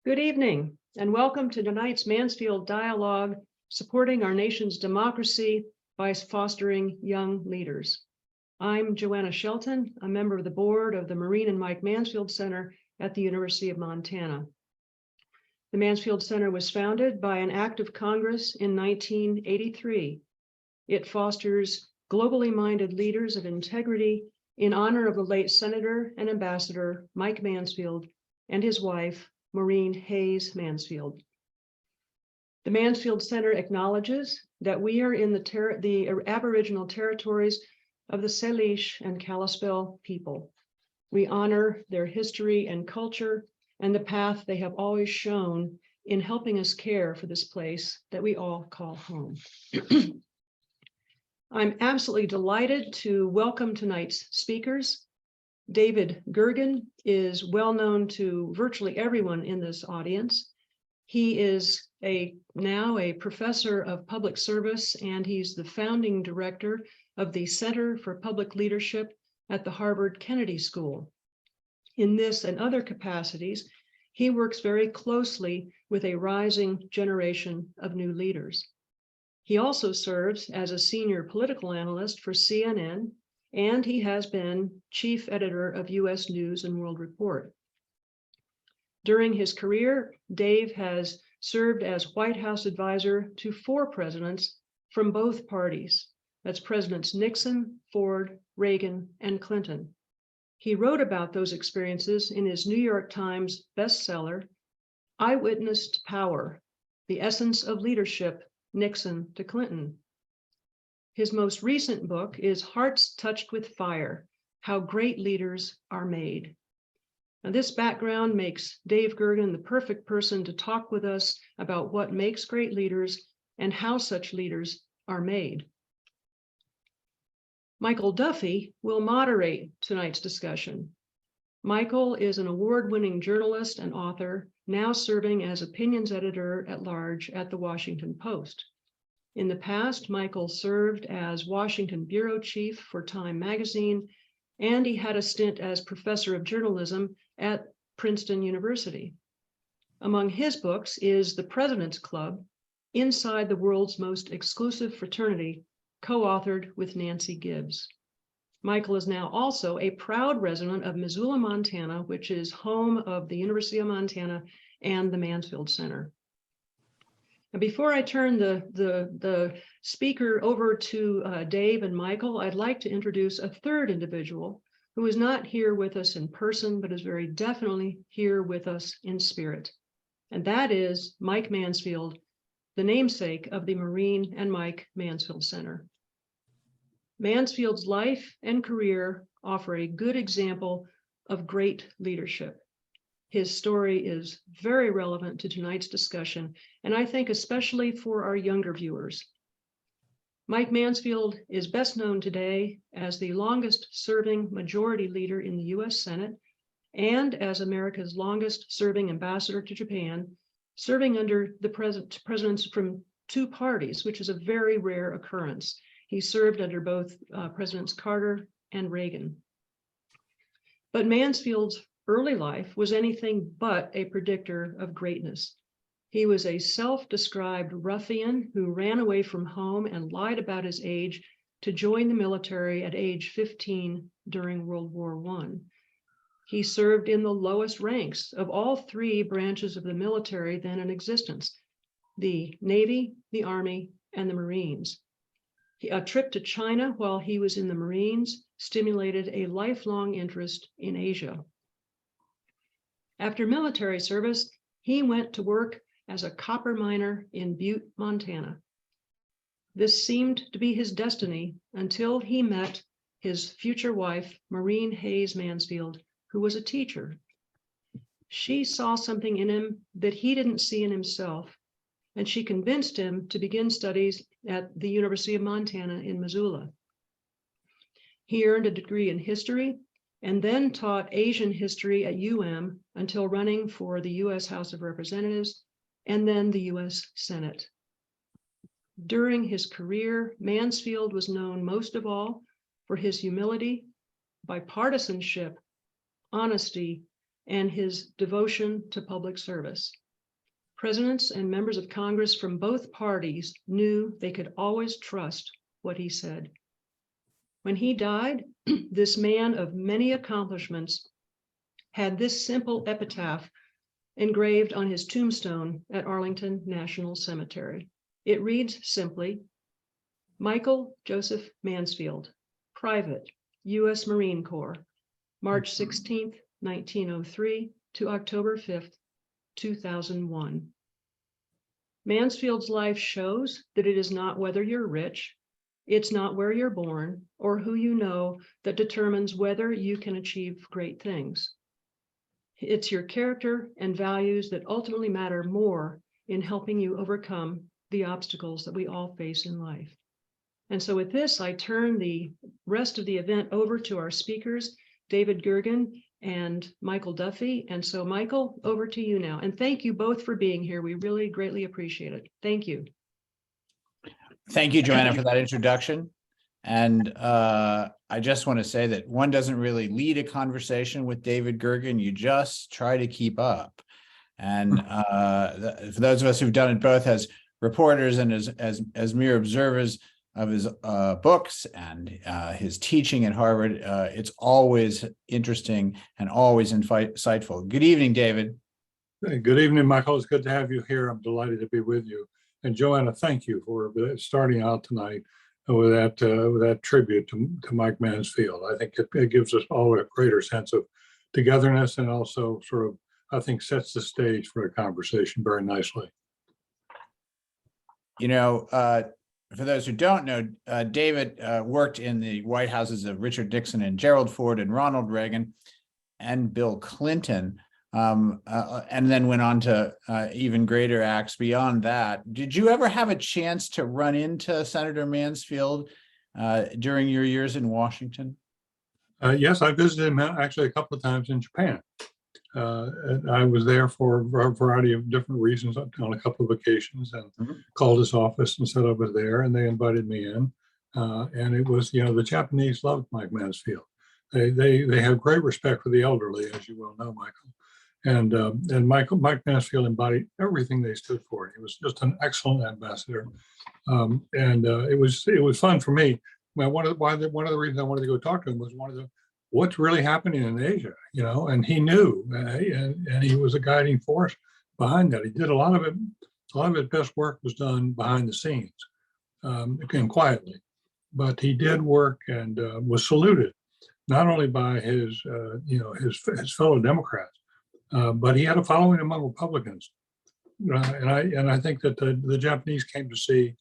Good evening, and welcome to tonight's Mansfield Dialogue, supporting our nation's democracy by fostering young leaders. I'm Joanna Shelton, a member of the board of the Marine and Mike Mansfield Center at the University of Montana. The Mansfield Center was founded by an act of Congress in 1983. It fosters globally minded leaders of integrity in honor of the late Senator and Ambassador Mike Mansfield and his wife, Maureen Hayes Mansfield. The Mansfield Center acknowledges that we are in the Aboriginal territories of the Salish and Kalispel people. We honor their history and culture and the path they have always shown in helping us care for this place that we all call home. I'm absolutely delighted to welcome tonight's speakers. David Gergen is well known to virtually everyone in this audience. He is now a professor of public service, and he's the founding director of the Center for Public Leadership at the Harvard Kennedy School. In this and other capacities, he works very closely with a rising generation of new leaders. He also serves as a senior political analyst for CNN, and he has been chief editor of U.S. News and World Report. During his career, Dave has served as White House advisor to 4 presidents from both parties. That's Presidents Nixon, Ford, Reagan, and Clinton. He wrote about those experiences in his New York Times bestseller, Eyewitness to Power: The Essence of Leadership, Nixon to Clinton. His most recent book is Hearts Touched with Fire: How Great Leaders Are Made. Now, this background makes Dave Gergen the perfect person to talk with us about what makes great leaders and how such leaders are made. Michael Duffy will moderate tonight's discussion. Michael is an award-winning journalist and author, now serving as opinions editor at large at the Washington Post. In the past, Michael served as Washington bureau chief for Time magazine, and he had a stint as professor of journalism at Princeton University. Among his books is The President's Club: Inside the World's Most Exclusive Fraternity, co-authored with Nancy Gibbs. Michael is now also a proud resident of Missoula, Montana, which is home of the University of Montana and the Mansfield Center. And before I turn the speaker over to Dave and Michael, I'd like to introduce a third individual who is not here with us in person, but is very definitely here with us in spirit. And that is Mike Mansfield, the namesake of the Marine and Mike Mansfield Center. Mansfield's life and career offer a good example of great leadership. His story is very relevant to tonight's discussion, and I think especially for our younger viewers. Mike Mansfield is best known today as the longest serving majority leader in the U.S. Senate and as America's longest serving ambassador to Japan, serving under the presidents from 2 parties, which is a very rare occurrence. He served under both Presidents Carter and Reagan. But Mansfield's early life was anything but a predictor of greatness. He was a self-described ruffian who ran away from home and lied about his age to join the military at age 15 during World War I. He served in the lowest ranks of all 3 branches of the military then in existence: the Navy, the Army, and the Marines. A trip to China while he was in the Marines stimulated a lifelong interest in Asia. After military service, he went to work as a copper miner in Butte, Montana. This seemed to be his destiny until he met his future wife, Maureen Hayes Mansfield, who was a teacher. She saw something in him that he didn't see in himself, and she convinced him to begin studies at the University of Montana in Missoula. He earned a degree in history and then taught Asian history at UM until running for the U.S. House of Representatives and then the U.S. Senate. During his career, Mansfield was known most of all for his humility, bipartisanship, honesty, and his devotion to public service. Presidents and members of Congress from both parties knew they could always trust what he said. When he died, this man of many accomplishments had this simple epitaph engraved on his tombstone at Arlington National Cemetery. It reads simply, Michael Joseph Mansfield, Private, U.S. Marine Corps, March 16th, 1903 to October 5th, 2001. Mansfield's life shows that it is not whether you're rich, it's not where you're born, or who you know that determines whether you can achieve great things. It's your character and values that ultimately matter more in helping you overcome the obstacles that we all face in life. And so with this, I turn the rest of the event over to our speakers, David Gergen and Michael Duffy. And so Michael, over to you now. And thank you both for being here. We really greatly appreciate it. Thank you. Thank you, Joanna, for that introduction. And I just want to say that one doesn't really lead a conversation with David Gergen. You just try to keep up. And for those of us who've done it both as reporters and as mere observers of his books and his teaching at Harvard, it's always interesting and always insightful. Good evening, David. Hey, good evening, Michael. It's good to have you here. I'm delighted to be with you. And Joanna, thank you for starting out tonight with that tribute to Mike Mansfield. I think it gives us all a greater sense of togetherness, and also sort of, I think, sets the stage for a conversation very nicely. You know, for those who don't know, David worked in the White Houses of Richard Nixon and Gerald Ford and Ronald Reagan and Bill Clinton, and then went on to even greater acts beyond that. Did you ever have a chance to run into Senator Mansfield during your years in Washington? Yes, I visited him actually a couple of times in Japan. I was there for a variety of different reasons on a couple of occasions, and called his office and said I was there, and they invited me in. And it was, the Japanese loved Mike Mansfield. They have great respect for the elderly, as you well know, Michael. And Mike Mansfield embodied everything they stood for. He was just an excellent ambassador, and it was fun for me. One of the reasons I wanted to go talk to him was what's really happening in Asia, and he knew, and he was a guiding force behind that. He did a lot of it. A lot of his best work was done behind the scenes, and quietly, but he did work and was saluted not only by his fellow Democrats, but he had a following among Republicans, and I think that the Japanese came to see,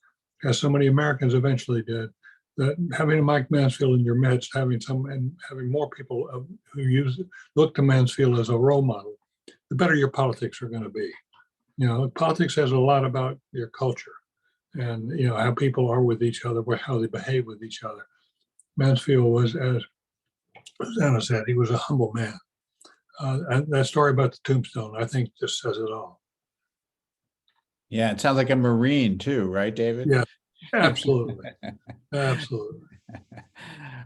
as so many Americans eventually did, that having Mike Mansfield in your midst, having more people who look to Mansfield as a role model, the better your politics are going to be. Politics says a lot about your culture, and how people are with each other, how they behave with each other. Mansfield was, as Anna said, he was a humble man. And that story about the tombstone, I think, just says it all. Yeah, it sounds like a Marine too, right, David? Yeah, absolutely. Absolutely.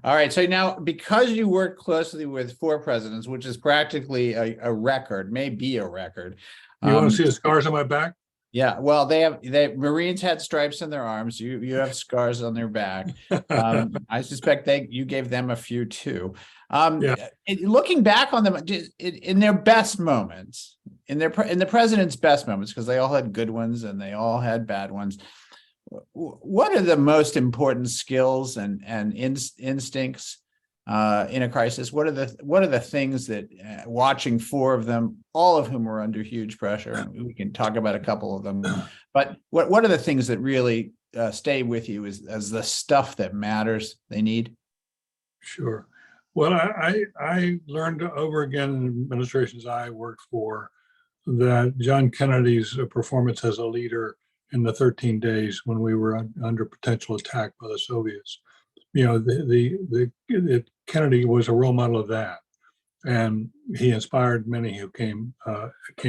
All right. So now, because you work closely with 4 presidents, which is practically a record, may be a record. You want to see the scars on my back? Yeah, well, Marines had stripes on their arms. You have scars on their back. I suspect you gave them a few too. Looking back on them in their best moments, in the president's best moments, because they all had good ones and they all had bad ones. What are the most important skills and instincts in a crisis? What are the things that watching 4 of them, all of whom were under huge pressure, and we can talk about a couple of them, but what are the things that really stay with you as the stuff that matters they need? Sure. Well, I learned over again in administrations I worked for that John Kennedy's performance as a leader in the 13 days when we were under potential attack by the Soviets, Kennedy was a role model of that, and he inspired many who came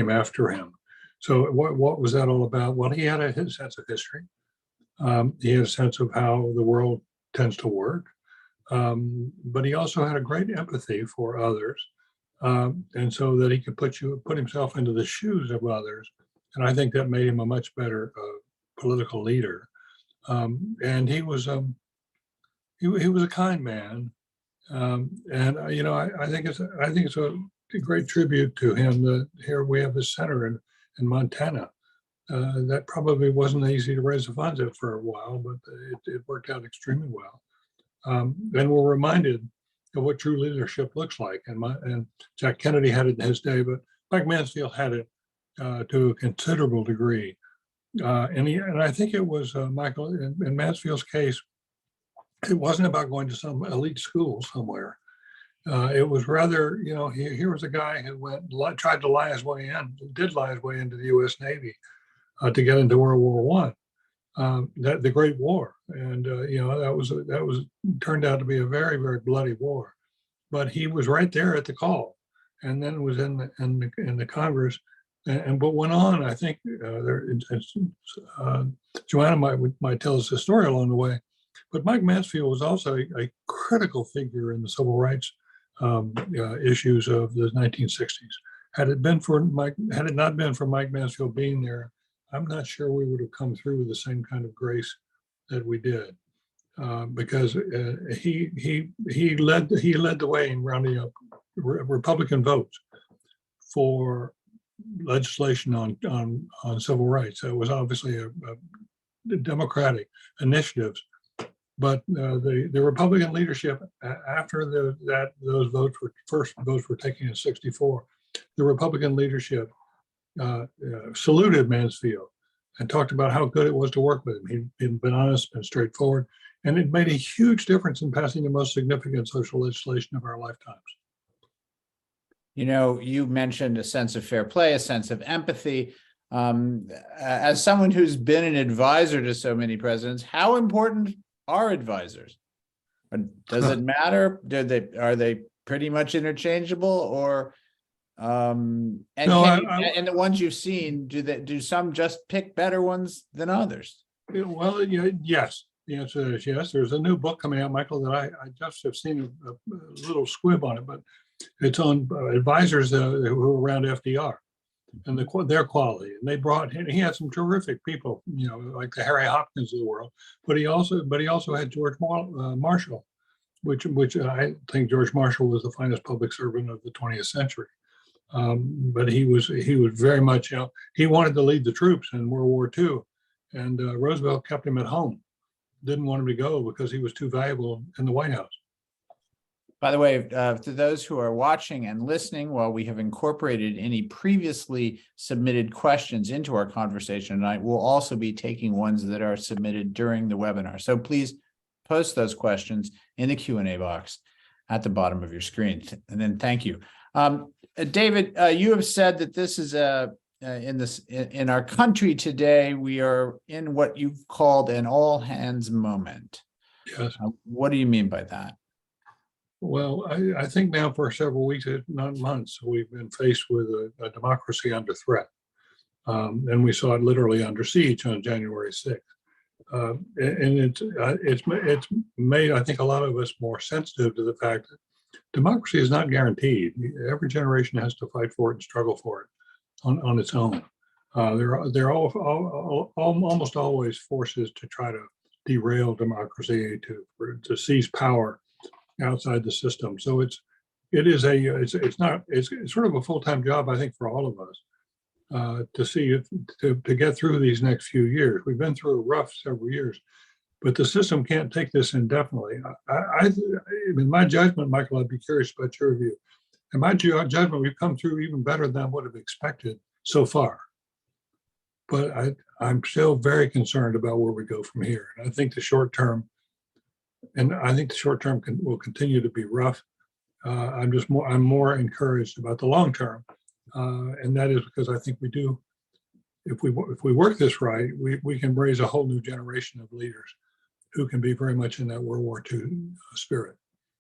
after him. So what was that all about? Well, he had his sense of history. He had a sense of how the world tends to work, but he also had a great empathy for others, and so that he could put himself into the shoes of others. And I think that made him a much better political leader. And he was a kind man. And I think it's a great tribute to him that here we have this center in Montana. That probably wasn't easy to raise the funds at for a while, but it worked out extremely well. And we're reminded of what true leadership looks like. And Jack Kennedy had it in his day, but Mike Mansfield had it to a considerable degree. And I think it was Michael, in Mansfield's case, it wasn't about going to some elite school somewhere. It was rather, here was a guy who tried to lie his way into the U.S. Navy to get into World War I, the Great War, and that was turned out to be a very, very bloody war. But he was right there at the call, and then was in the Congress, and what went on. I think Joanna might tell us the story along the way. But Mike Mansfield was also a critical figure in the civil rights issues of the 1960s. Had it not been for Mike Mansfield being there, I'm not sure we would have come through with the same kind of grace that we did, because he led the way in rounding up Republican votes for legislation on civil rights. It was obviously a Democratic initiatives. But the Republican leadership, after those first votes were taken in '64, the Republican leadership saluted Mansfield and talked about how good it was to work with him. He'd been honest and straightforward, and it made a huge difference in passing the most significant social legislation of our lifetimes. You mentioned a sense of fair play, a sense of empathy. As someone who's been an advisor to so many presidents, how important are advisors? Does it matter? Are they pretty much interchangeable, or and the ones you've seen, do some just pick better ones than others? Well, yes. The answer is yes. There's a new book coming out, Michael, that I just have seen a little squib on it, but it's on advisors who were around FDR and their quality. And he had some terrific people, like the Harry Hopkins of the world, but he also had George Marshall, which I think George Marshall was the finest public servant of the 20th century. But he was very much, he wanted to lead the troops in World War II, and Roosevelt kept him at home, didn't want him to go because he was too valuable in the White House. By the way, to those who are watching and listening, while we have incorporated any previously submitted questions into our conversation tonight, we'll also be taking ones that are submitted during the webinar. So please post those questions in the Q&A box at the bottom of your screen. And then thank you. David, you have said that this is in our country today, we are in what you've called an all hands moment. Yes. What do you mean by that? Well, I think now for several weeks, if not months, we've been faced with a democracy under threat. And we saw it literally under siege on January 6th. And it's made, I think, a lot of us more sensitive to the fact that democracy is not guaranteed. Every generation has to fight for it and struggle for it on its own. There are almost always forces to try to derail democracy, to seize power outside the system. So it's sort of a full-time job, I think, for all of us to get through these next few years. We've been through a rough several years, but the system can't take this indefinitely. In my judgment, Michael, I'd be curious about your view. In my judgment, we've come through even better than I would have expected so far. But I'm still very concerned about where we go from here. And I think the short term will continue to be rough. I'm more encouraged about the long term, and that is because I think we do. If we work this right, we can raise a whole new generation of leaders who can be very much in that World War II spirit.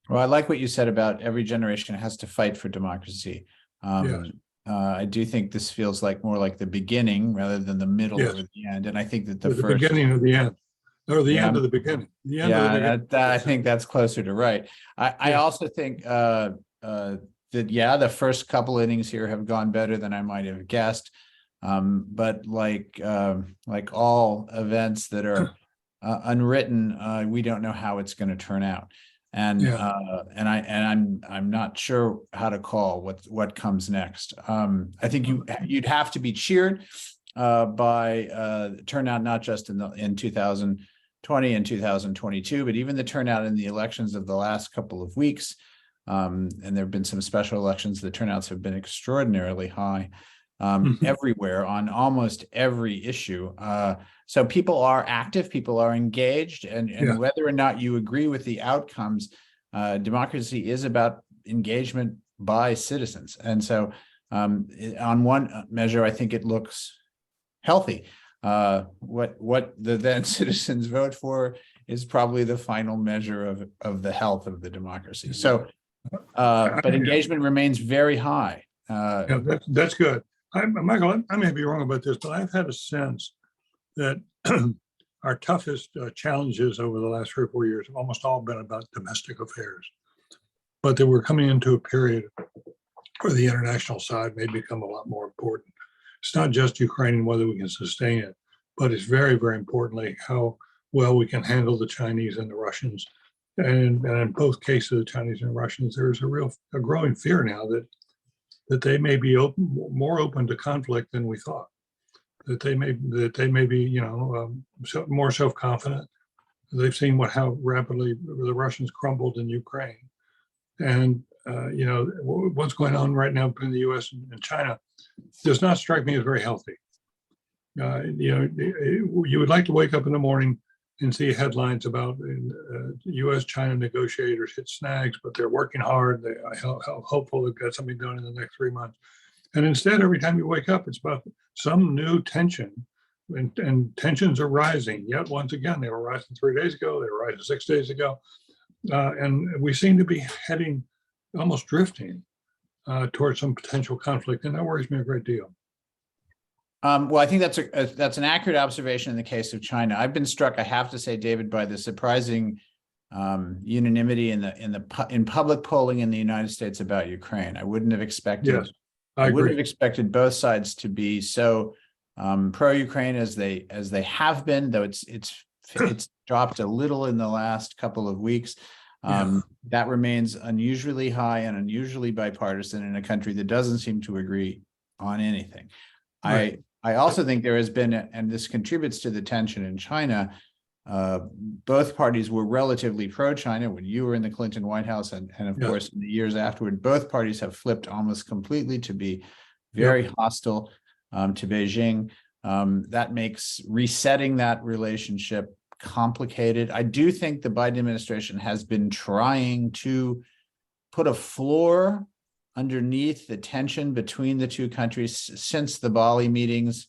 Well, I like what you said about every generation has to fight for democracy. Yes. I do think this feels more like the beginning rather than the middle or the end. And I think that the beginning of the end, or the end of the beginning. I think that's closer to right. I also think that, yeah, the first couple innings here have gone better than I might have guessed. But like all events that are unwritten, we don't know how it's going to turn out. And I'm not sure how to call what comes next. I think you'd have to be cheered by turnout, not just in 2020 and 2022, but even the turnout in the elections of the last couple of weeks. And there have been some special elections. The turnouts have been extraordinarily high everywhere on almost every issue. So people are active, people are engaged, and whether or not you agree with the outcomes, democracy is about engagement by citizens. And so on one measure, I think it looks healthy. What the then citizens vote for is probably the final measure of the health of the democracy. So, but engagement remains very high. That's good. Michael, I may be wrong about this, but I've had a sense that our toughest challenges over the last 3 or 4 years have almost all been about domestic affairs, but that we're coming into a period where the international side may become a lot more important. It's not just Ukraine and whether we can sustain it, but it's very, very importantly how well we can handle the Chinese and the Russians. And in both cases, the Chinese and Russians, there's a growing fear now that they may be more open to conflict than we thought. That they may be, more self-confident. They've seen how rapidly the Russians crumbled in Ukraine, and what's going on right now between the U.S. and China does not strike me as very healthy. You would like to wake up in the morning and see headlines about U.S.-China negotiators hit snags, but they're working hard. They're hopeful they've got something done in the next 3 months. And instead, every time you wake up, it's about some new tension, and tensions are rising. Yet once again, they were rising 3 days ago. They were rising 6 days ago, and we seem to be heading, almost drifting, towards some potential conflict, and that worries me a great deal. Well, I think that's an accurate observation in the case of China. I've been struck, I have to say, David, by the surprising unanimity in public polling in the United States about Ukraine. I wouldn't have expected. Yes, I wouldn't have expected both sides to be so pro-Ukraine as they have been, though it's dropped a little in the last couple of weeks. That remains unusually high and unusually bipartisan in a country that doesn't seem to agree on anything. Right. I also think there has been, and this contributes to the tension in China, both parties were relatively pro-China when you were in the Clinton White House, and of course, in the years afterward, both parties have flipped almost completely to be very hostile to Beijing. That makes resetting that relationship complicated. I do think the Biden administration has been trying to put a floor underneath the tension between the two countries since the Bali meetings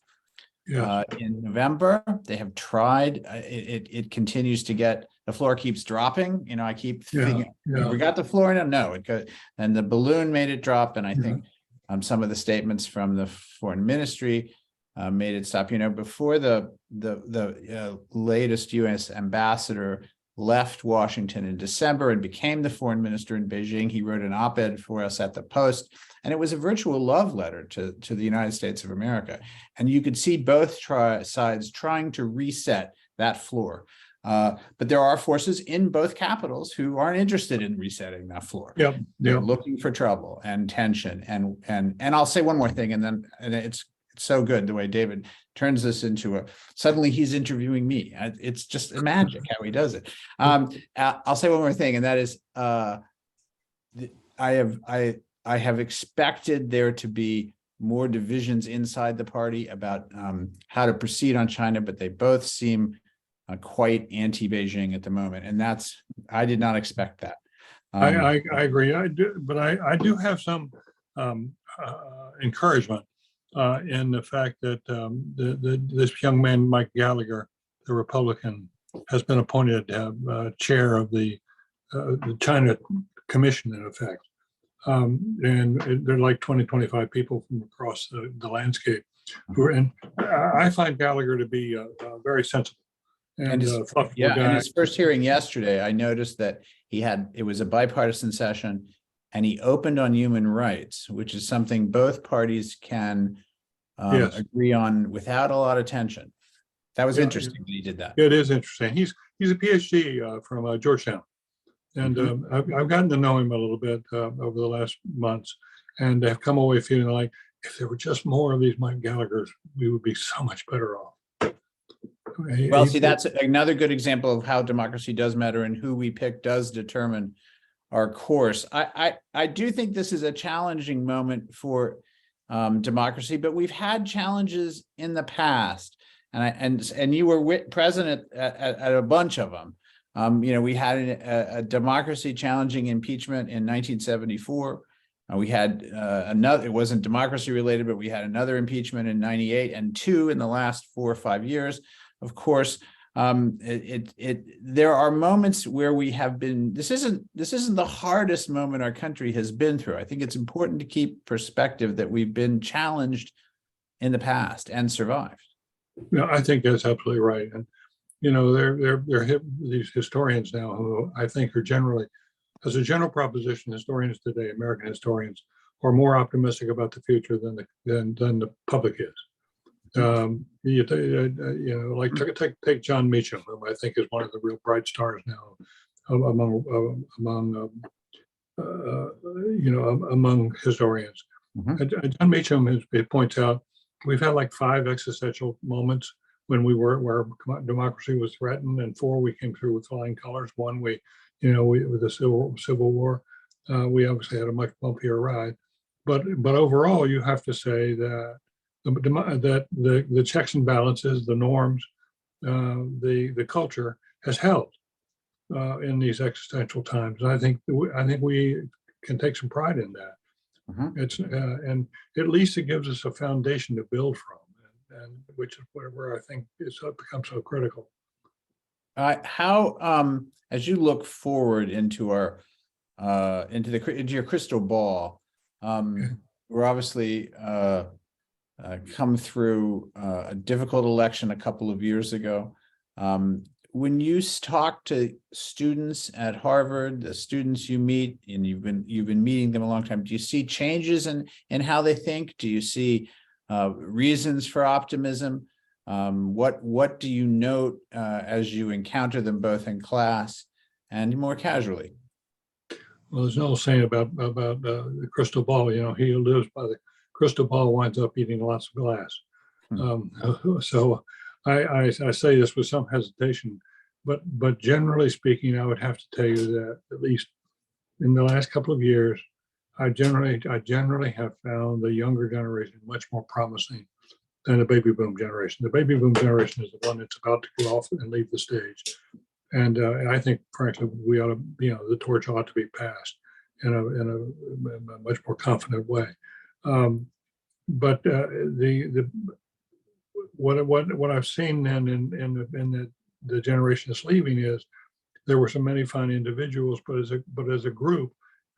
in November. They have tried. It continues to get, the floor keeps dropping. I keep thinking, we got the floor now. No, it goes, and the balloon made it drop. And I think some of the statements from the foreign ministry made it stop. Before the latest U.S. ambassador left Washington in December and became the foreign minister in Beijing, he wrote an op-ed for us at the Post, and it was a virtual love letter to the United States of America. And you could see both sides trying to reset that floor. But there are forces in both capitals who aren't interested in resetting that floor. They're looking for trouble and tension. And I'll say one more thing, and it's so good the way David turns this into suddenly he's interviewing me. It's just magic how he does it. I'll say one more thing, and that is I have expected there to be more divisions inside the party about how to proceed on China, but they both seem quite anti-Beijing at the moment, and I did not expect that. I agree. I do, but I do have some encouragement in the fact that this young man, Mike Gallagher, the Republican, has been appointed chair of the China Commission, in effect. And there are like 25 people from across the landscape who are in. I find Gallagher to be very sensible. And in his first hearing yesterday, I noticed that it was a bipartisan session. and he opened on human rights, which is something both parties can Yes. agree on without a lot of tension. That was Yeah, interesting that he did that. It is interesting. He's a PhD from Georgetown, and I've gotten to know him a little bit over the last months, and have come away feeling like if there were just more of these Mike Gallaghers, we would be so much better off. Well, see, that's another good example of how democracy does matter, and who we pick does determine our course. I do think this is a challenging moment for democracy, but we've had challenges in the past, and you were present at a bunch of them. We had a democracy challenging impeachment in 1974. We had another, it wasn't democracy related, but we had another impeachment in 98 and two in the last 4 or 5 years. Of course, there are moments where we have been, this isn't the hardest moment our country has been through. I think it's important to keep perspective that we've been challenged in the past and survived. No, I think that's absolutely right. And, there are these historians now who I think are generally, as a general proposition, historians today, American historians, are more optimistic about the future than the public is. Like take John Meacham, who I think is one of the real bright stars now among historians. Mm-hmm. John Meacham points out we've had like 5 existential moments when where democracy was threatened, and 4 we came through with flying colors. 1 with the Civil War, we obviously had a much bumpier ride, but overall you have to say that the checks and balances, the norms, the culture has held in these existential times. And I think we can take some pride in that. Mm-hmm. It's and at least it gives us a foundation to build from, and which is where I think it's become so critical. How as you look forward into our into your crystal ball, we're obviously come through a difficult election a couple of years ago. When you talk to students at Harvard, the students you meet, and you've been meeting them a long time, do you see changes in how they think? Do you see reasons for optimism? What do you note as you encounter them both in class and more casually? Well, there's no saying about the crystal ball. He who lives by the crystal ball winds up eating lots of glass. So I say this with some hesitation, but generally speaking, I would have to tell you that at least in the last couple of years, I generally have found the younger generation much more promising than the baby boom generation. The baby boom generation is the one that's about to go off and leave the stage, and I think, frankly, we ought to, the torch ought to be passed in a much more confident way. But what I've seen then in the generation that's leaving is there were so many fine individuals, but as a group,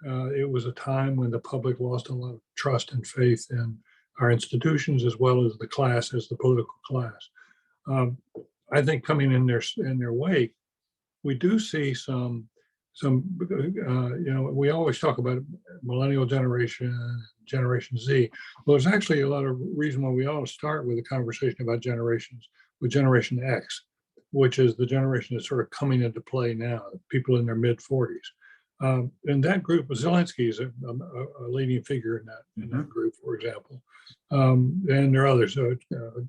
it was a time when the public lost a lot of trust and faith in our institutions, as well as the class, as the political class. I think coming in their wake, we do see some. We always talk about millennial generation, Generation Z. Well, there's actually a lot of reason why we ought to start with a conversation about generations with Generation X, which is the generation that's sort of coming into play now, people in their mid-40s. And that group, Zelensky is a leading figure in that group, for example. And there are others,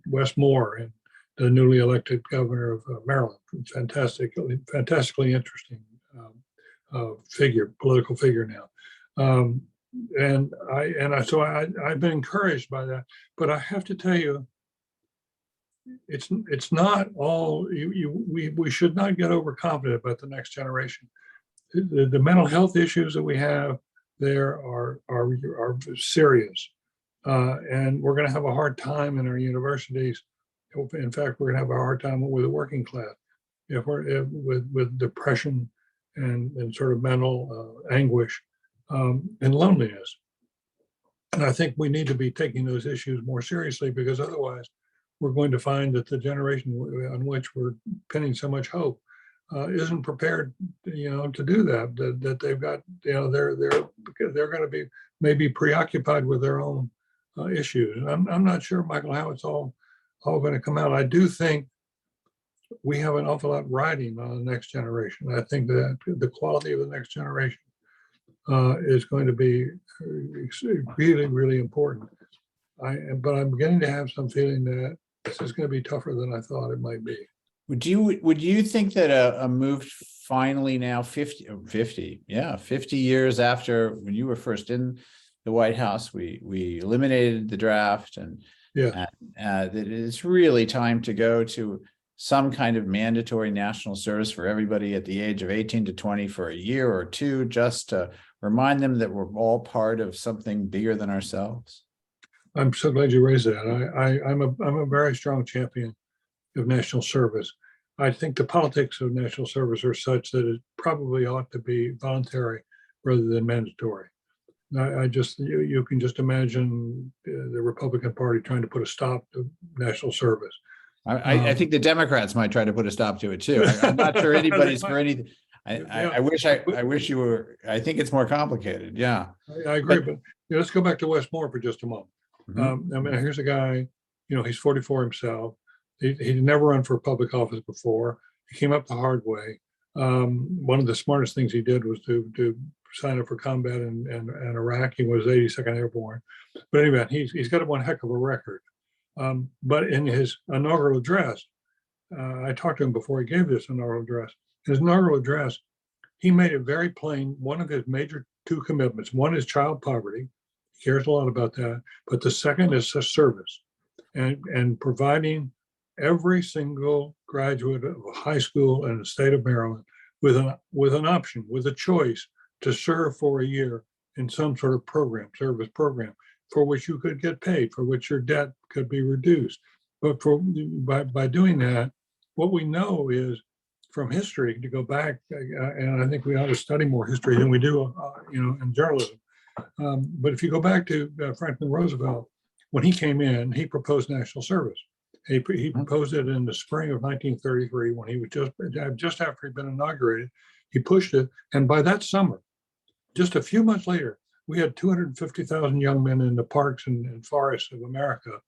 Wes Moore, and the newly elected governor of Maryland, fantastically interesting political figure now. So I've been encouraged by that, but I have to tell you, it's not all. We should not get overconfident about the next generation. The mental health issues that we have there are serious, and we're going to have a hard time in our universities. In fact, we're going to have a hard time with the working class with depression and sort of mental anguish and loneliness. And I think we need to be taking those issues more seriously, because otherwise we're going to find that the generation on which we're pinning so much hope isn't prepared, to do that. That they've got, they're going to be maybe preoccupied with their own issues. And I'm not sure, Michael, how it's all going to come out. I do think we have an awful lot riding on the next generation. I think that the quality of the next generation is going to be really, really important. But I'm beginning to have some feeling that this is going to be tougher than I thought it might be. Would you think that a move finally now 50 years after when you were first in the White House, we eliminated the draft and that it's really time to go to some kind of mandatory national service for everybody at the age of 18 to 20 for a year or two, just to remind them that we're all part of something bigger than ourselves? I'm so glad you raised that. I'm a very strong champion of national service. I think the politics of national service are such that it probably ought to be voluntary rather than mandatory. You can just imagine the Republican Party trying to put a stop to national service. I think the Democrats might try to put a stop to it too. I'm not sure anybody's for anything. I wish you were. I think it's more complicated. Yeah, I agree. But let's go back to Westmore for just a moment. Here's a guy. He's 44 himself. He'd never run for public office before. He came up the hard way. One of the smartest things he did was to sign up for combat in Iraq. He was 82nd Airborne. But anyway, he's got one heck of a record. But in his inaugural address, I talked to him before he gave this inaugural address. His inaugural address, he made it very plain. One of his major two commitments, one is child poverty. He cares a lot about that. But the second is service and providing every single graduate of a high school in the state of Maryland with an option, with a choice to serve for a year in some sort of service program, for which you could get paid, for which your debt could be reduced. But by doing that, what we know is from history, to go back, and I think we ought to study more history than we do, in journalism. But if you go back to Franklin Roosevelt, when he came in, he proposed national service. He proposed it in the spring of 1933 when he was just after he'd been inaugurated. He pushed it, and by that summer, just a few months later, we had 250,000 young men in the parks and forests of America,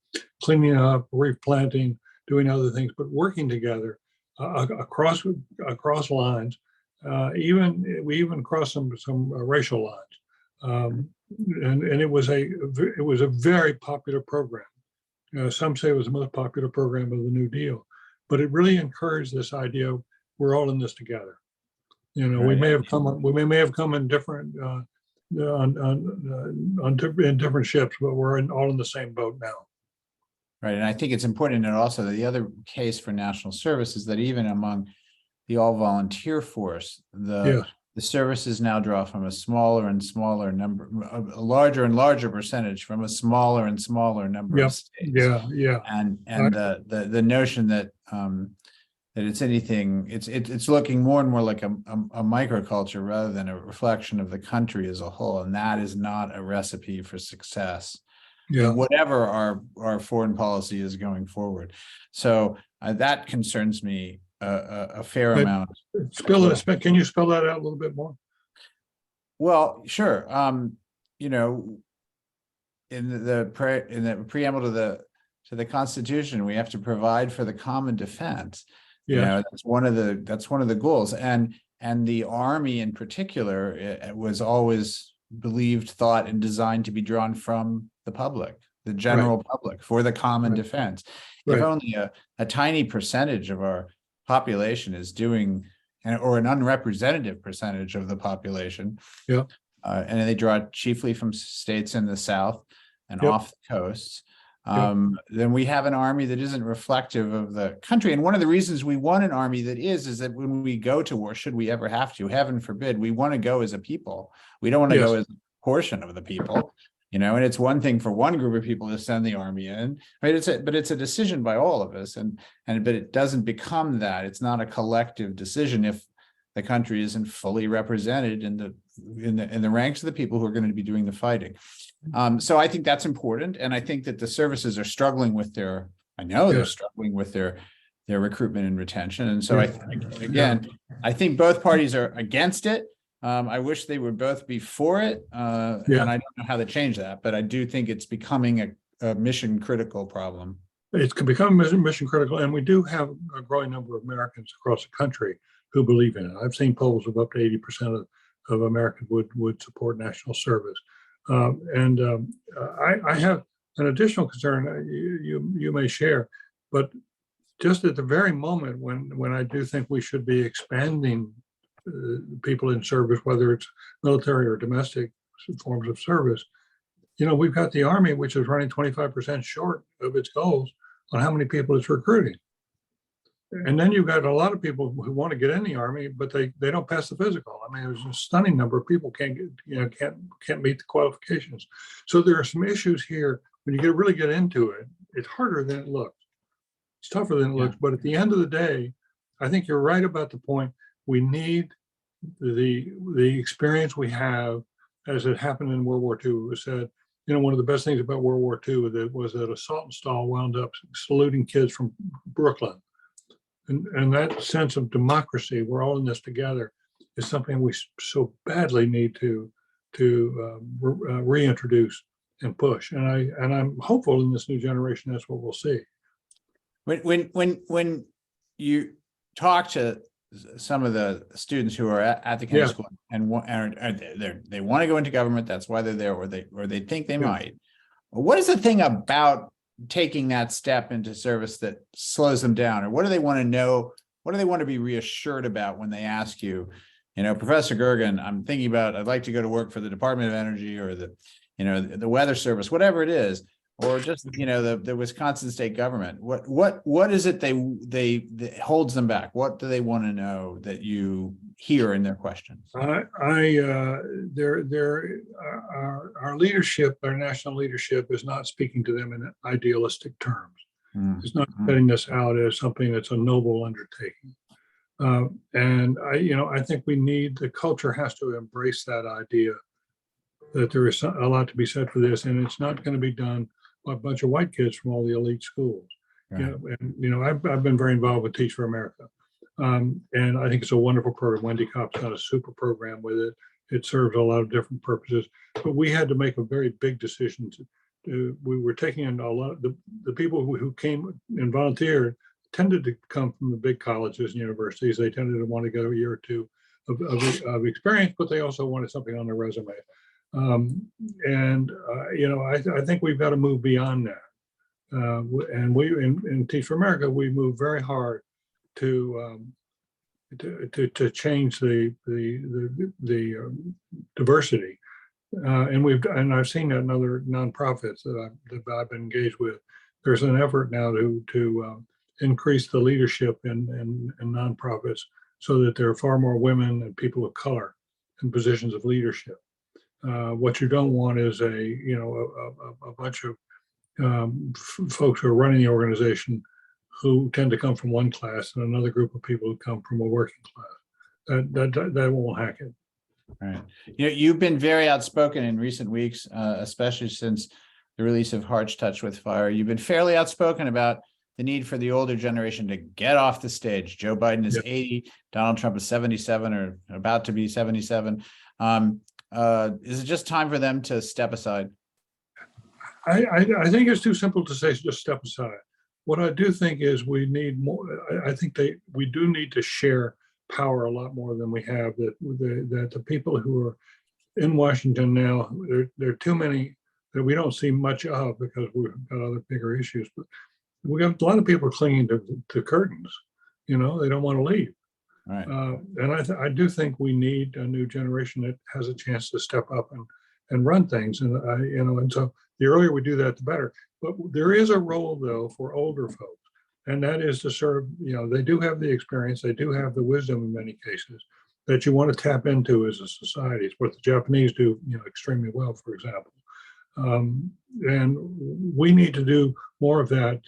cleaning up, replanting, doing other things, but working together across lines. We even crossed some racial lines, and it was a very popular program. Some say it was the most popular program of the New Deal, but it really encouraged this idea of we're all in this together. We may have come in different in different ships, but we're all in the same boat now. Right, and I think it's important, and also the other case for national service is that even among the all-volunteer force, the services now draw from a smaller and smaller number, a larger and larger percentage from a smaller and smaller number of states. And the notion that that it's looking more and more like a microculture rather than a reflection of the country as a whole, and that is not a recipe for success. Whatever our foreign policy is going forward. So that concerns me a fair amount. Can you spell that out a little bit more? Well, sure. In the preamble to the Constitution, we have to provide for the common defense. That's one of the goals, and the Army in particular, it was always believed, thought, and designed to be drawn from the public, the general public, for the common defense. If only a tiny percentage of our population is doing, or an unrepresentative percentage of the population, and they draw chiefly from states in the South and off the coasts, then we have an army that isn't reflective of the country. And one of the reasons we want an army that is that when we go to war, should we ever have to, heaven forbid, we want to go as a people. We don't want to go as a portion of the people, and it's one thing for one group of people to send the army in, right? But it's a decision by all of us, but it doesn't become that. It's not a collective decision if the country isn't fully represented in the ranks of the people who are going to be doing the fighting. So I think that's important, and I think that the services are struggling with they're struggling with their their recruitment and retention. And so I think both parties are against it. I wish they would both be for it. And I don't know how to change that, but I do think it's becoming a mission critical problem. It's become mission critical, and we do have a growing number of Americans across the country who believe in it. I've seen polls of up to 80% of Americans would support national service. I have an additional concern you may share, but just at the very moment when I do think we should be expanding people in service, whether it's military or domestic forms of service, we've got the Army, which is running 25% short of its goals on how many people it's recruiting. And then you've got a lot of people who want to get in the Army, but they don't pass the physical. I mean, there's a stunning number of people can't meet the qualifications. So there are some issues here. When you really get into it, it's harder than it looks. It's tougher than it looks. But at the end of the day, I think you're right about the point. We need the experience we have, as it happened in World War II. It was said, one of the best things about World War II was that a Saltonstall wound up saluting kids from Brooklyn. And that sense of democracy, we're all in this together, is something we so badly need to reintroduce and push. And I'm hopeful in this new generation that's what we'll see. When you talk to some of the students who are at the Kennedy School and they want to go into government, that's why they're there, or they think they might. What is the thing about taking that step into service that slows them down, or what do they want to know? What do they want to be reassured about when they ask you, Professor Gergen, I'm thinking about, I'd like to go to work for the Department of Energy or the Weather Service, whatever it is, or just, the Wisconsin state government. What is it that holds them back? What do they want to know that you hear in their questions? Our leadership, our national leadership, is not speaking to them in idealistic terms. It's not setting this out as something that's a noble undertaking. And I think the culture has to embrace that idea that there is a lot to be said for this, and it's not going to be done by a bunch of white kids from all the elite schools. Right. I've been very involved with Teach for America. And I think it's a wonderful program. Wendy Kopp's got a super program with it. It serves a lot of different purposes. But we had to make a very big decision. We were taking in a lot of the people who came and volunteered tended to come from the big colleges and universities. They tended to want to get a year or two of experience, but they also wanted something on their resume. I think we've got to move beyond that. And we in Teach for America, we move very hard to change the diversity, and I've seen that in other nonprofits that I've been engaged with. There's an effort now to increase the leadership in nonprofits so that there are far more women and people of color in positions of leadership. What you don't want is a bunch of folks who are running the organization who tend to come from one class and another group of people who come from a working class. That won't hack it. Right. You've been very outspoken in recent weeks, especially since the release of Hearts Touched with Fire. You've been fairly outspoken about the need for the older generation to get off the stage. Joe Biden is 80, Donald Trump is 77 or about to be 77. Is it just time for them to step aside? I think it's too simple to say just step aside. What I do think is we need more. I think we do need to share power a lot more than we have. That the people who are in Washington now, there are too many that we don't see much of because we've got other bigger issues. But we got a lot of people clinging to curtains. They don't want to leave. Right. And I do think we need a new generation that has a chance to step up and run things. And so the earlier we do that, the better. But there is a role, though, for older folks, and that is to serve. They do have the experience, they do have the wisdom in many cases that you want to tap into as a society. It's what the Japanese do, extremely well, for example. And we need to do more of that.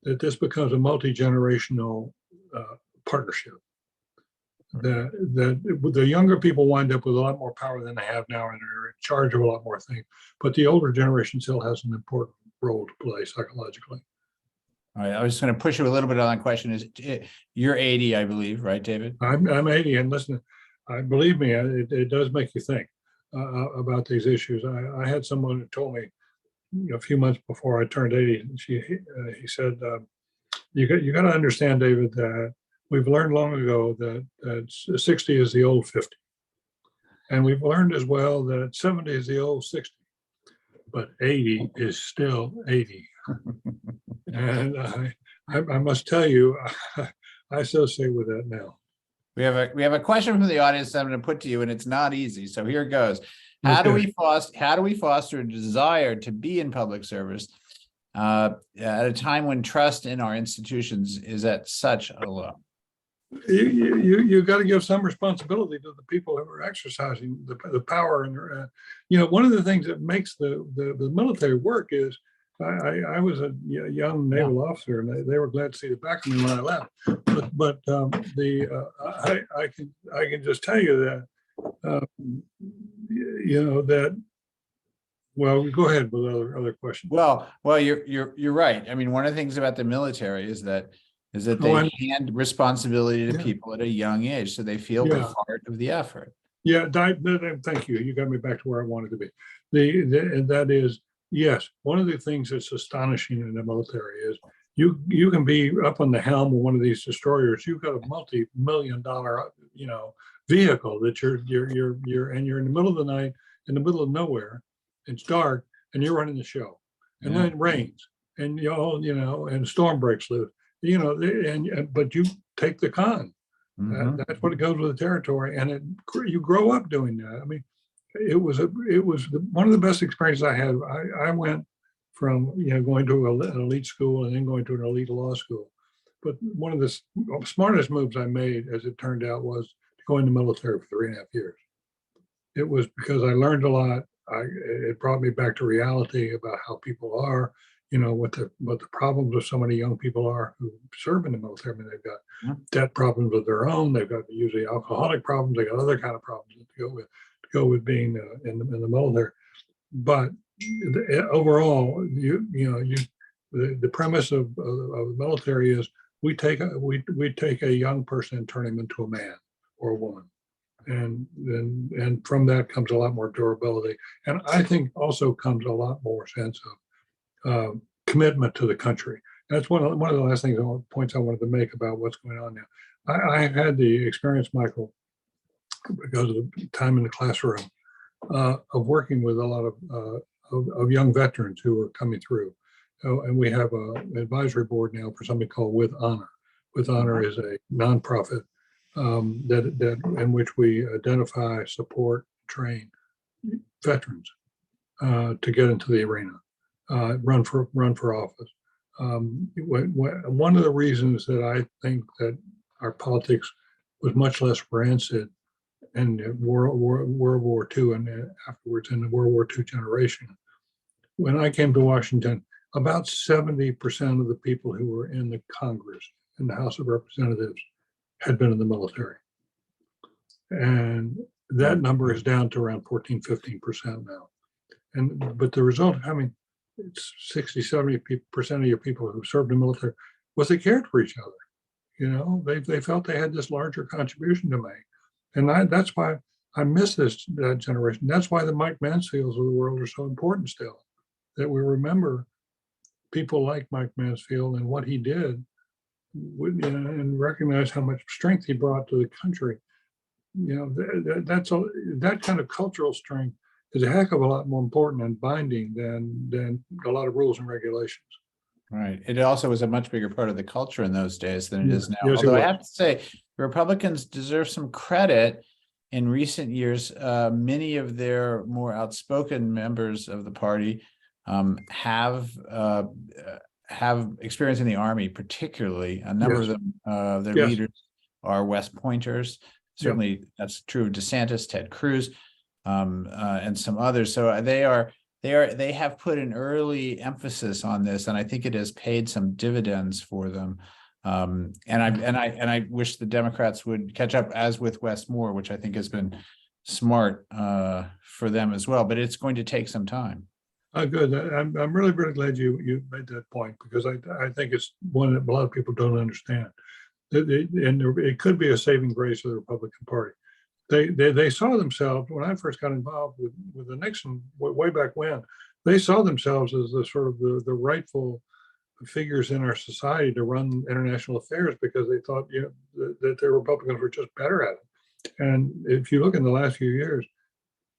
That this becomes a multi-generational partnership. That the younger people wind up with a lot more power than they have now, and are in charge of a lot more things. But the older generation still has an important role to play psychologically. All right, I was just going to push you a little bit on that question. You're 80, I believe, right, David? I'm 80, and listen, believe me, it does make you think about these issues. I had someone who told me a few months before I turned 80, and he said, you got to understand, David, that we've learned long ago that 60 is the old 50. And we've learned as well that 70 is the old 60, but 80 is still 80. And I must tell you, I associate with that now. We have a question from the audience that I'm going to put to you, and it's not easy. So here it goes. How do we foster a desire to be in public service at a time when trust in our institutions is at such a low? You got to give some responsibility to the people who are exercising the power. And one of the things that makes the military work is I was a young naval officer, and they were glad to see the back of me when I left. But I can just tell you that that. Well, go ahead with other questions. Well, you're right. I mean, one of the things about the military is that they hand responsibility to people at a young age, so they feel the heart of the effort. Yeah, thank you. You got me back to where I wanted to be. And that is, yes, one of the things that's astonishing in the military is you can be up on the helm of one of these destroyers. You've got a multi-million-dollar, vehicle that you're in the middle of the night, in the middle of nowhere. It's dark, and you're running the show, and then it rains, and and a storm breaks loose. But you take the con. That's what it goes with the territory, and you grow up doing that. I mean, it was one of the best experiences I had. I went from going to an elite school and then going to an elite law school, but one of the smartest moves I made, as it turned out, was to go in the military for 3.5 years. It was because I learned a lot. It brought me back to reality about how people are. What the problems of so many young people are who serve in the military. I mean, they've got debt problems of their own. They've got usually alcoholic problems. They got other kind of problems to go with being in the military. But overall, the premise of the military is we take a young person and turn him into a man or a woman, and from that comes a lot more durability, and I think also comes a lot more sense of commitment to the country. That's one of the last points I wanted to make about what's going on now. I had the experience, Michael, because of the time in the classroom, of working with a lot of young veterans who are coming through. And we have an advisory board now for something called With Honor. With Honor is a nonprofit that in which we identify, support, train veterans to get into the arena. Run for office. One of the reasons that I think that our politics was much less rancid in World War II and afterwards in the World War II generation. When I came to Washington, about 70% of the people who were in the Congress, in the House of Representatives, had been in the military. And that number is down to around 14-15% now. But the result, it's 60-70% of your people who served in the military was they cared for each other. They felt they had this larger contribution to make, and that's why I miss that generation. That's why the Mike Mansfields of the world are so important still. That we remember people like Mike Mansfield and what he did, and recognize how much strength he brought to the country. That kind of cultural strength is a heck of a lot more important and binding than a lot of rules and regulations. Right. It also was a much bigger part of the culture in those days than it is now. Yes, although I have to say, Republicans deserve some credit. In recent years, many of their more outspoken members of the party have experience in the Army, particularly. A number of them, their leaders are West Pointers. Certainly, that's true of DeSantis, Ted Cruz. And some others. So they have put an early emphasis on this, and I think it has paid some dividends for them. And I wish the Democrats would catch up, as with Wes Moore, which I think has been smart for them as well. But it's going to take some time. Good. I'm really, really glad you made that point, because I think it's one that a lot of people don't understand. And it could be a saving grace of the Republican Party. They saw themselves, when I first got involved with the Nixon way back when, they saw themselves as the sort of the rightful figures in our society to run international affairs, because they thought, that the Republicans were just better at it. And if you look in the last few years,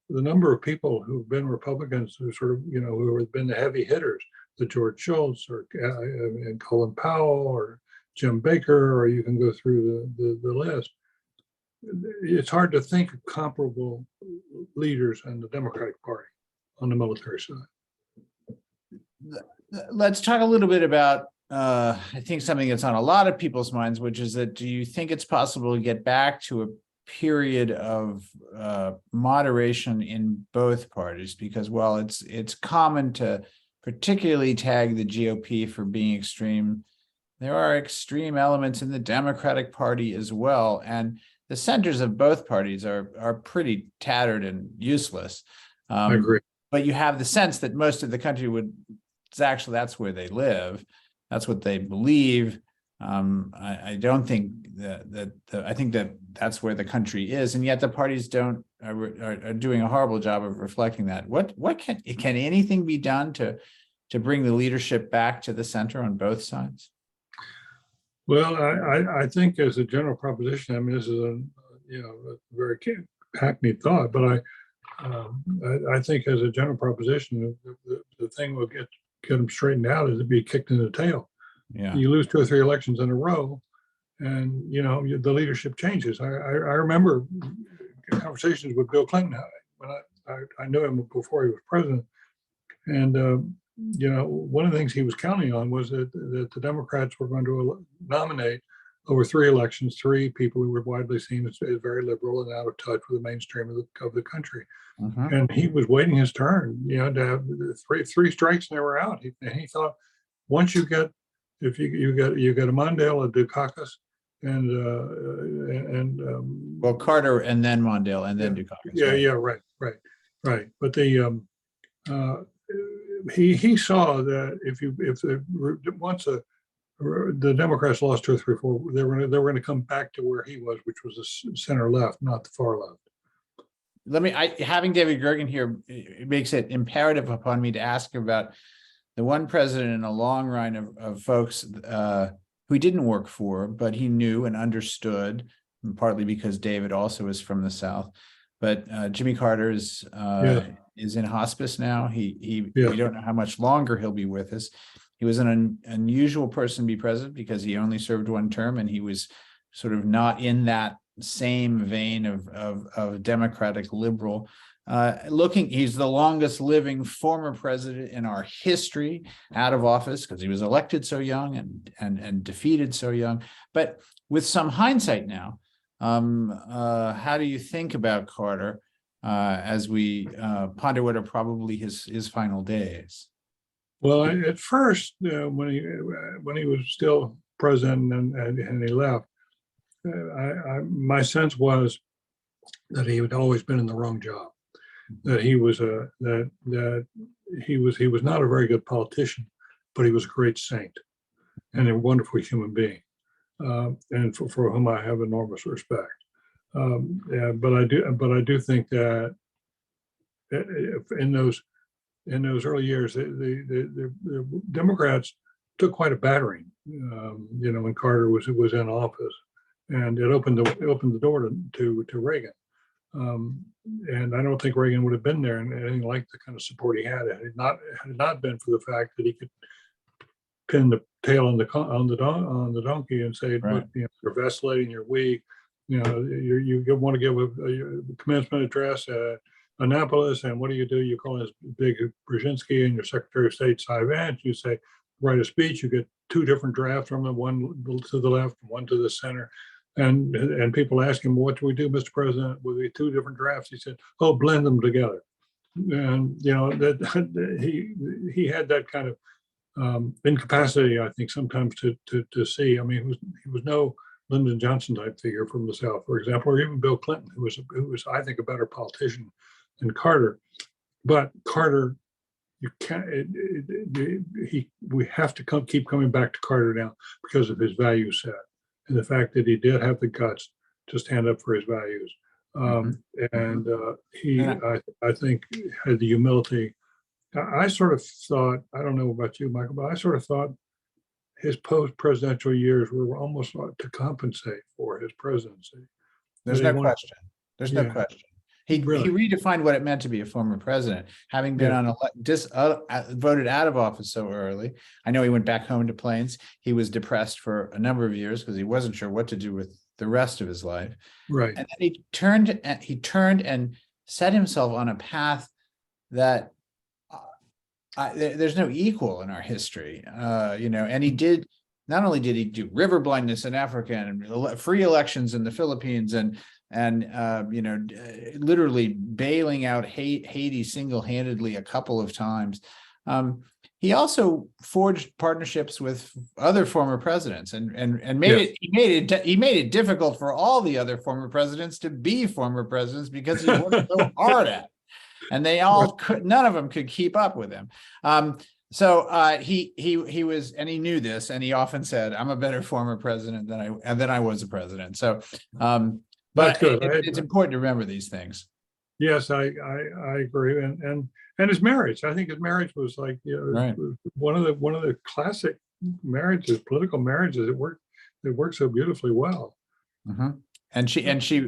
the number of people who've been Republicans who sort of, who have been the heavy hitters, the George Shultz or and Colin Powell or Jim Baker, or you can go through the list. It's hard to think of comparable leaders in the Democratic Party on the military side. Let's talk a little bit about, I think something that's on a lot of people's minds, which is that, do you think it's possible to get back to a period of moderation in both parties? Because while it's common to particularly tag the GOP for being extreme, there are extreme elements in the Democratic Party as well, and the centers of both parties are pretty tattered and useless. I agree. But you have the sense that most of the country that's where they live, that's what they believe. I don't think I think that's where the country is, and yet the parties are doing a horrible job of reflecting that. What can anything be done to bring the leadership back to the center on both sides? Well, I think as a general proposition, I mean, this is a very hackneyed thought, but I think as a general proposition, the thing will get them straightened out is to be kicked in the tail. Yeah. You lose 2 or 3 elections in a row, and the leadership changes. I remember conversations with Bill Clinton when I knew him before he was president, and one of the things he was counting on was that the Democrats were going to nominate over 3 elections 3 people who were widely seen as very liberal and out of touch with the mainstream of the country. Mm-hmm. And he was waiting his turn, to have 3 strikes and they were out. He thought, once you get, if you get a Mondale, a Dukakis, and Well, Carter and then Mondale and then Dukakis. Right. But he saw that once the Democrats lost 2 or 3, 4, they were going to come back to where he was, which was the center left, not the far left. Having David Gergen here, it makes it imperative upon me to ask about the one president in a long line of folks who he didn't work for, but he knew and understood, partly because David also is from the South. But Jimmy Carter is in hospice now. We don't know how much longer he'll be with us. He was an unusual person to be president because he only served 1 term, and he was sort of not in that same vein of democratic liberal. He's the longest living former president in our history out of office because he was elected so young and defeated so young. But with some hindsight now, how do you think about Carter as we ponder what are probably his final days? Well, at first, when he was still president and he left, my sense was that he had always been in the wrong job. That he was he was not a very good politician, but he was a great saint and a wonderful human being, and for whom I have enormous respect. But I do think that in those early years, the Democrats took quite a battering, when Carter was in office, and it opened the door to Reagan. And I don't think Reagan would have been there and anything like the kind of support he had it not been for the fact that he could pin the tail on the donkey and say, right, look, you're vacillating, you're weak, you want to give a commencement address at Annapolis, and what do? You call this big Brzezinski and your Secretary of State, Cy Vance. You say, write a speech, you get 2 different drafts from them, one to the left, one to the center. And people ask him, what do we do, Mr. President, with the 2 different drafts? He said, oh, blend them together. And, that he had that kind of incapacity, I think, sometimes to see. I mean, he was no Lyndon Johnson type figure from the South, for example, or even Bill Clinton, who was, I think, a better politician than Carter. But Carter, you can't. We have to keep coming back to Carter now because of his value set and the fact that he did have the guts to stand up for his values. And I think, had the humility. I sort of thought, I don't know about you, Michael, but I sort of thought his post-presidential years were almost like to compensate for his presidency. There's no question. There's no question. He redefined what it meant to be a former president, having been voted out of office so early. I know he went back home to Plains. He was depressed for a number of years because he wasn't sure what to do with the rest of his life. Right. And then he turned and set himself on a path that there's no equal in our history. And he did, not only did he do river blindness in Africa and free elections in the Philippines and literally bailing out Haiti single-handedly a couple of times. He also forged partnerships with other former presidents and made it difficult for all the other former presidents to be former presidents because he worked so hard at it. And they all none of them could keep up with him. So he was, and he knew this, and he often said, "I'm a better former president than I was a president." So, but it's important to remember these things. Yes, I agree, and his marriage. I think his marriage was like one of the classic marriages, political marriages. It worked so beautifully well. And she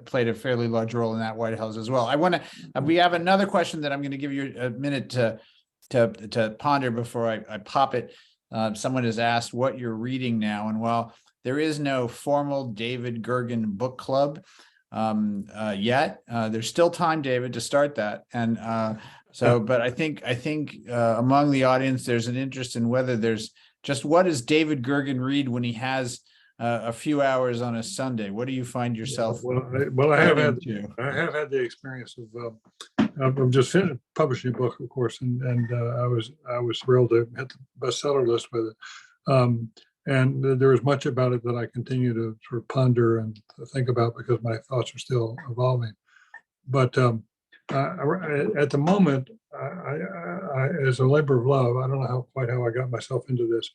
played a fairly large role in that White House as well. We have another question that I'm going to give you a minute to ponder before I pop it. Someone has asked what you're reading now, and while there is no formal David Gergen book club yet, there's still time, David, to start that. And but I think among the audience there's an interest in whether there's just what does David Gergen read when he has a few hours on a Sunday. What do you find yourself? I have had the experience of I'm just finished publishing a book, of course, and I was thrilled to hit the bestseller list with it. And there is much about it that I continue to sort of ponder and think about because my thoughts are still evolving. But at the moment, I as a labor of love, I don't know quite how I got myself into this.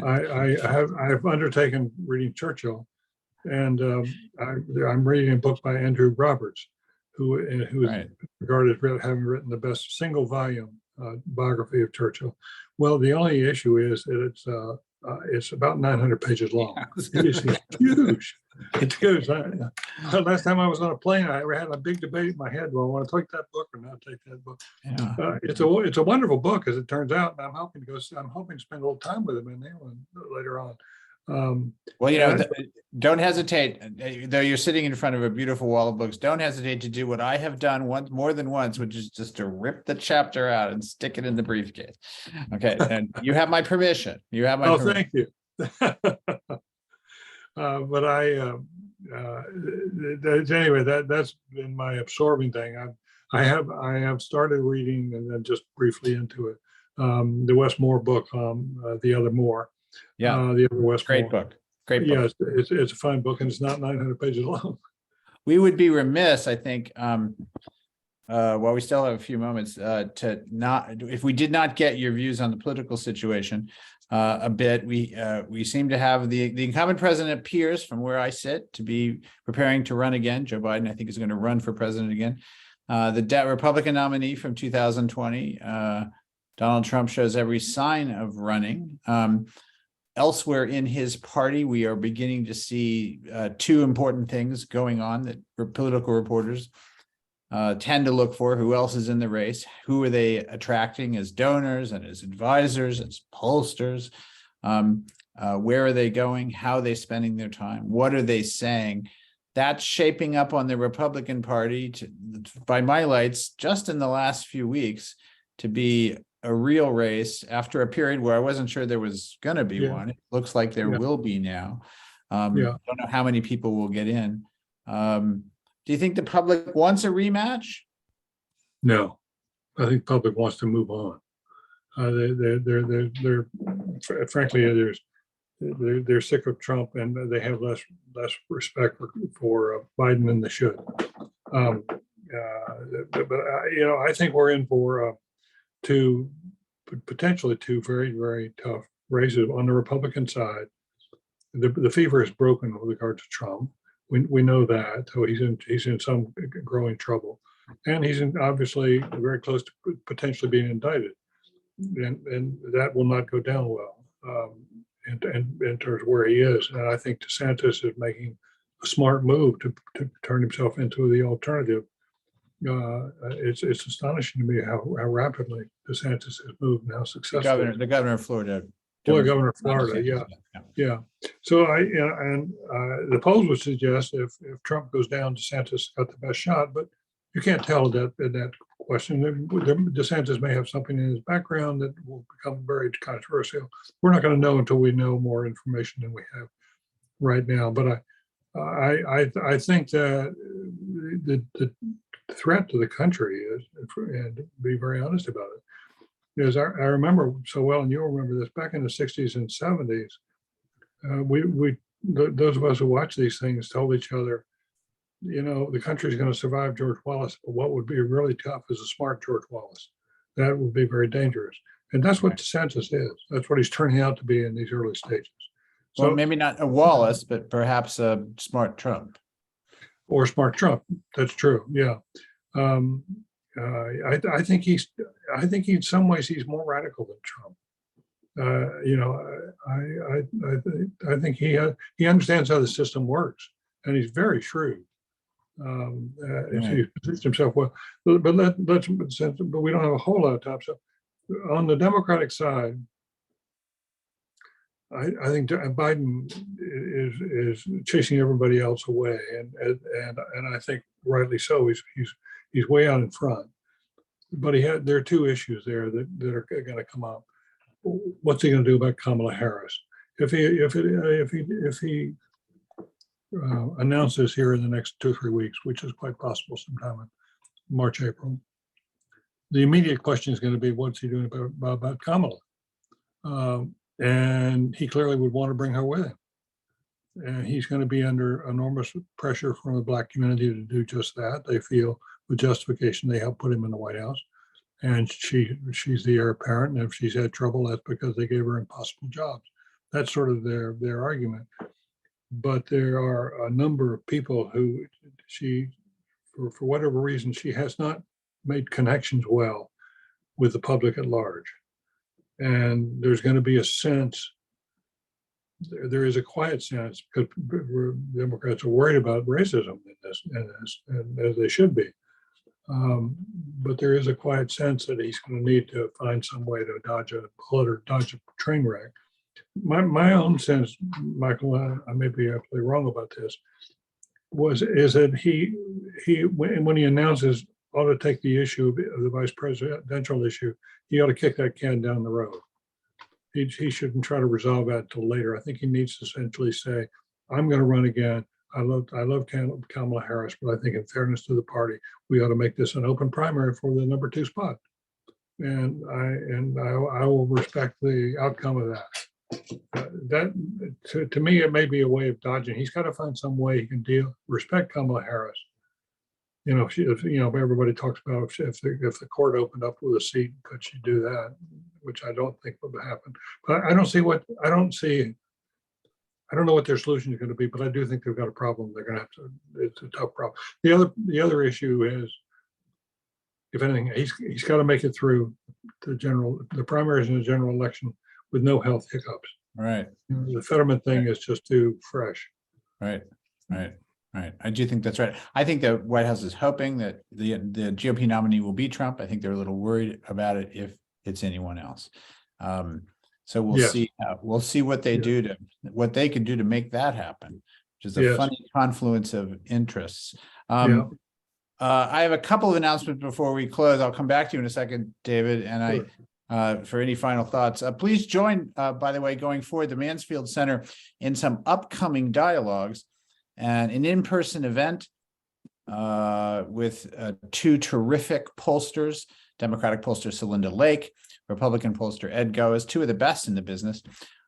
I have undertaken reading Churchill, and I'm reading a book by Andrew Roberts, who is regarded as having written the best single volume biography of Churchill. Well, the only issue is that it's about 900 pages long. It is huge. It goes. Last time I was on a plane, I had a big debate in my head. Do I want to take that book or not take that book? Yeah. It's a wonderful book, as it turns out, and I'm hoping to spend a little time with him in England later on. Well, don't hesitate. Though you're sitting in front of a beautiful wall of books, don't hesitate to do what I have done more than once, which is just to rip the chapter out and stick it in the briefcase. Okay, and you have my permission. You have my permission. Thank you. But anyway, that's been my absorbing thing. I have started reading, and then just briefly into it, the Wes Moore book, The Other Moore. Yeah, the Other Wes Great Moore. book. Great book. Yeah, it's a fine book, and it's not 900 pages long. We would be remiss, I think, while we still have a few moments, if we did not get your views on the political situation a bit. We seem to have the incumbent president appears, from where I sit, to be preparing to run again. Joe Biden, I think, is going to run for president again. The Republican nominee from 2020, Donald Trump, shows every sign of running. Elsewhere in his party, we are beginning to see two important things going on that political reporters tend to look for. Who else is in the race? Who are they attracting as donors and as advisors, as pollsters? Where are they going? How are they spending their time? What are they saying? That's shaping up on the Republican Party, by my lights, just in the last few weeks, to be a real race after a period where I wasn't sure there was going to be one. It looks like there will be now. I don't know how many people will get in. Do you think the public wants a rematch? No, I think the public wants to move on. They're frankly, they're sick of Trump, and they have less respect for Biden than they should. But I think we're in for potentially two very, very tough races on the Republican side. The fever is broken with regard to Trump. We know that. So he's in some growing trouble, and he's obviously very close to potentially being indicted, and that will not go down well. And in terms of where he is, and I think DeSantis is making a smart move to turn himself into the alternative. It's astonishing to me how rapidly DeSantis has moved and how successful. The governor of Florida. Governor of Florida, yeah. So the polls would suggest if Trump goes down, DeSantis got the best shot, but you can't tell that in that question. DeSantis may have something in his background that will become very controversial. We're not going to know until we know more information than we have right now. But I think that the threat to the country is, and to be very honest about it, is I remember so well, and you'll remember this, back in the 60s and 70s, those of us who watch these things told each other, the country is going to survive George Wallace, but what would be really tough is a smart George Wallace. That would be very dangerous. And that's what DeSantis is. That's what he's turning out to be in these early stages. So well, maybe not a Wallace, but perhaps a smart Trump. Or smart Trump. That's true. Yeah. I think in some ways he's more radical than Trump. I think he understands how the system works, and he's very shrewd. He positions himself well. But we don't have a whole lot of time. So on the Democratic side, I think Biden is chasing everybody else away, and I think rightly so. He's way out in front. But there are two issues there that are going to come up. What's he going to do about Kamala Harris? If he announces here in the next 2 or 3 weeks, which is quite possible sometime in March, April, the immediate question is going to be, what's he doing about Kamala? And he clearly would want to bring her with him. And he's going to be under enormous pressure from the Black community to do just that. They feel with justification they helped put him in the White House. And she's the heir apparent. And if she's had trouble, that's because they gave her impossible jobs. That's sort of their argument. But there are a number of people who for whatever reason, she has not made connections well with the public at large. And there's going to be a sense, there is a quiet sense, because Democrats are worried about racism in this, and as they should be. But there is a quiet sense that he's going to need to find some way to dodge a bullet or dodge a train wreck. My own sense, Michael, I may be absolutely wrong about this, is that he when he announces ought to take the issue of the vice presidential issue, he ought to kick that can down the road. He shouldn't try to resolve that until later. I think he needs to essentially say, I'm going to run again. I love Kamala Harris, but I think in fairness to the party, we ought to make this an open primary for the number 2 spot. And I will respect the outcome of that. That to me, it may be a way of dodging. He's got to find some way he can respect Kamala Harris. If everybody talks about if the court opened up with a seat, could she do that? Which I don't think would happen. But I don't know what their solution is going to be, but I do think they've got a problem. They're going to have to. It's a tough problem. The other issue is, if anything, he's got to make it through the primaries and the general election with no health hiccups. Right. The Fetterman thing is just too fresh. Right. I do think that's right. I think the White House is hoping that the GOP nominee will be Trump. I think they're a little worried about it if it's anyone else. So we'll see. We'll see what they do what they can do to make that happen, which is a funny confluence of interests. I have a couple of announcements before we close. I'll come back to you in a second, David, and for any final thoughts. Please join, by the way, going forward, the Mansfield Center in some upcoming dialogues and an in-person event with 2 terrific pollsters, Democratic pollster Celinda Lake, Republican pollster Ed Goes, 2 of the best in the business.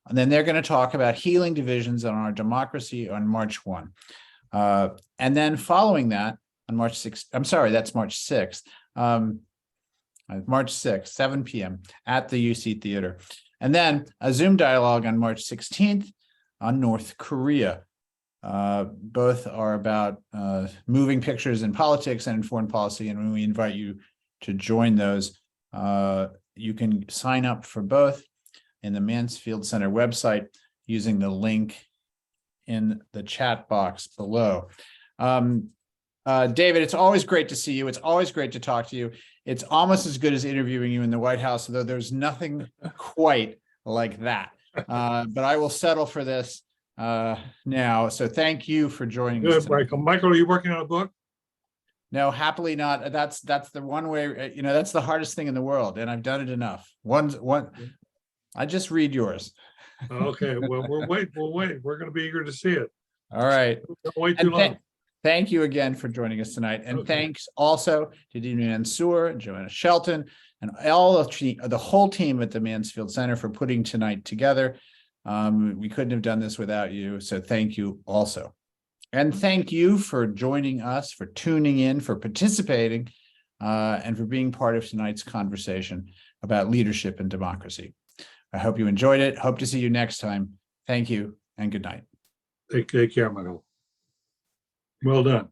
And then they're going to talk about healing divisions on our democracy on March 1. And then following that, on March 6th, I'm sorry, that's March 6th, March 6th, 7 p.m. at the UC Theater. And then a Zoom dialogue on March 16th on North Korea. Both are about moving pictures in politics and in foreign policy. And when we invite you to join those, you can sign up for both in the Mansfield Center website using the link in the chat box below. David, it's always great to see you. It's always great to talk to you. It's almost as good as interviewing you in the White House, although there's nothing quite like that. But I will settle for this now. So thank you for joining us. Good, Michael. Michael, are you working on a book? No, happily not. That's the one way, that's the hardest thing in the world. And I've done it enough. I just read yours. Okay, well, we'll wait. We're going to be eager to see it. All right. Don't wait too long. Thank you again for joining us tonight. And thanks also to Dean Mansour and Joanna Shelton and all of the whole team at the Mansfield Center for putting tonight together. We couldn't have done this without you. So thank you also. And thank you for joining us, for tuning in, for participating, and for being part of tonight's conversation about leadership and democracy. I hope you enjoyed it. Hope to see you next time. Thank you and good night. Take care, Michael. Well done.